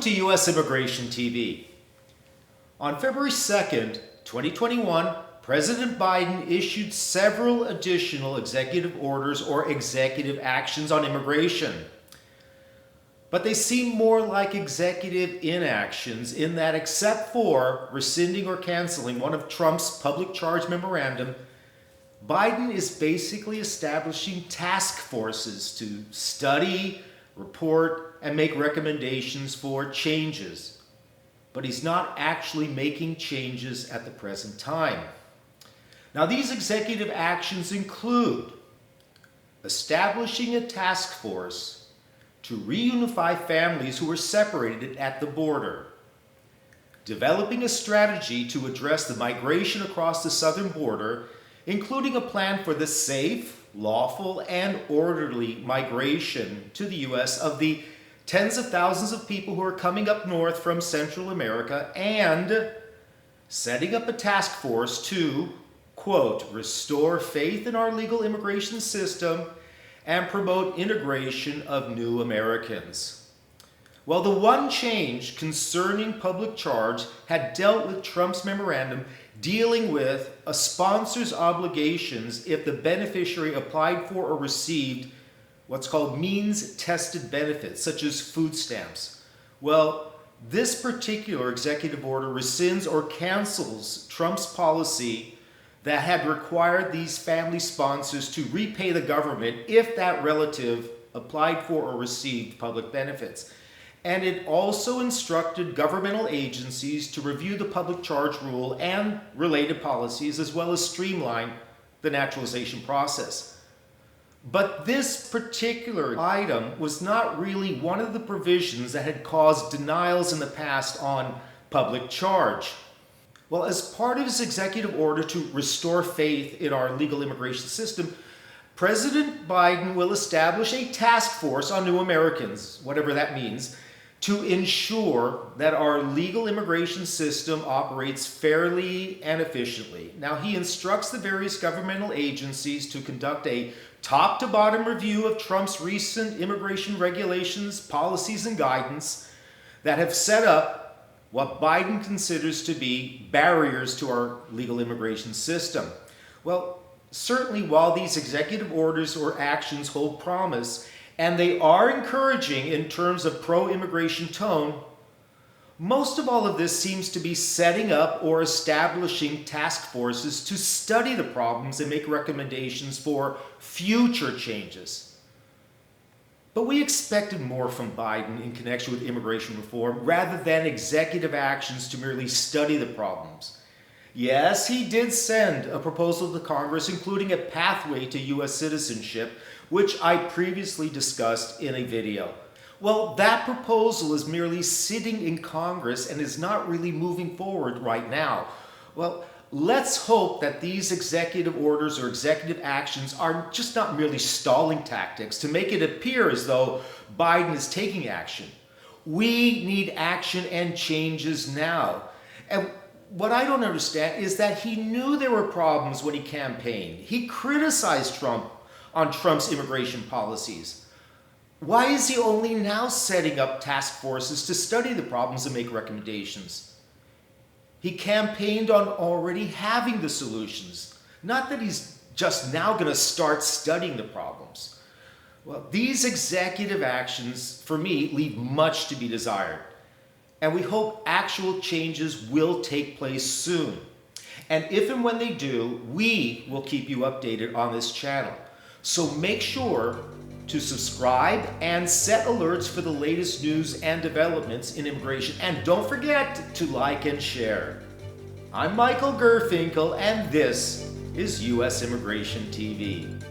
to U.S. Immigration TV. On February 2nd, 2021, President Biden issued several additional executive orders or executive actions on immigration. But they seem more like executive inactions in that, except for rescinding or canceling one of Trump's public charge memorandum, Biden is basically establishing task forces to study, report, and make recommendations for changes. But he's not actually making changes at the present time. Now, these executive actions include establishing a task force to reunify families who were separated at the border, developing a strategy to address the migration across the southern border, including a plan for the safe, lawful, and orderly migration to the U.S. of the tens of thousands of people who are coming up north from Central America, and setting up a task force to, quote, restore faith in our legal immigration system and promote integration of new Americans. Well, the one change concerning public charge had dealt with Trump's memorandum dealing with a sponsor's obligations if the beneficiary applied for or received what's called means-tested benefits, such as food stamps. Well, this particular executive order rescinds or cancels Trump's policy that had required these family sponsors to repay the government if that relative applied for or received public benefits. And it also instructed governmental agencies to review the public charge rule and related policies, as well as streamline the naturalization process. But this particular item was not really one of the provisions that had caused denials in the past on public charge. Well, as part of his executive order to restore faith in our legal immigration system, President Biden will establish a task force on new Americans, whatever that means, to ensure that our legal immigration system operates fairly and efficiently. Now, he instructs the various governmental agencies to conduct a top-to-bottom review of Trump's recent immigration regulations, policies, and guidance that have set up what Biden considers to be barriers to our legal immigration system. Well, certainly while these executive orders or actions hold promise, and they are encouraging in terms of pro-immigration tone, most of all of this seems to be setting up or establishing task forces to study the problems and make recommendations for future changes. But we expected more from Biden in connection with immigration reform rather than executive actions to merely study the problems. Yes, he did send a proposal to Congress including a pathway to U.S. citizenship, which I previously discussed in a video. Well, that proposal is merely sitting in Congress and is not really moving forward right now. Well, let's hope that these executive orders or executive actions are just not merely stalling tactics to make it appear as though Biden is taking action. We need action and changes now. And what I don't understand is that he knew there were problems when he campaigned. He criticized Trump on Trump's immigration policies. Why is he only now setting up task forces to study the problems and make recommendations? He campaigned on already having the solutions, not that he's just now going to start studying the problems. Well, these executive actions, for me, leave much to be desired. And we hope actual changes will take place soon. And if and when they do, we will keep you updated on this channel. So make sure to subscribe and set alerts for the latest news and developments in immigration. And don't forget to like and share. I'm Michael Gurfinkel, and this is U.S. Immigration TV.